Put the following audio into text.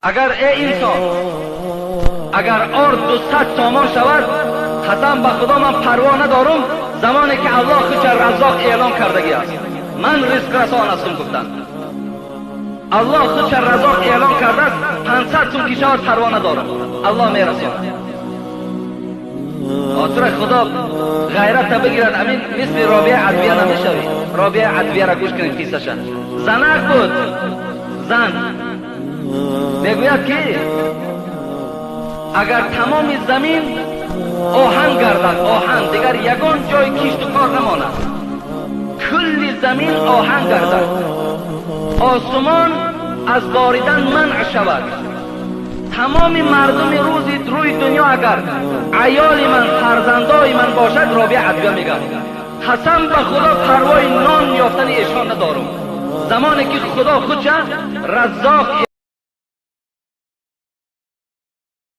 اگر ای انسان اگر آرد 200 تومان شود، قسم به خدا من پروا ندارم زمانی که الله خودش رزاق اعلام کردگی است. من رزق رسان هستم گفتن الله خودش رزاق اعلام کرده است. 500 سوم که شود پروا ندارم، الله میرساند. آتر خدا غیرت بگیرد. امین مثل رابعه عدویه نمیشوی. رابعه عدویه را گوش کنید قصه‌ش. زنک بود، زن میگوید که اگر تمام زمین آهن گردد، آهن دیگر یگان جای کشت و کار نماند، کل زمین آهن گردد، آسمان از باریدن منع شود، تمام مردم روی دنیا اگر عیال من فرزندای من باشد، رابعه عدویه میگه قسم به خدا پروای نان یافتن ایشان ندارم. زمانی که خدا خودش رزاق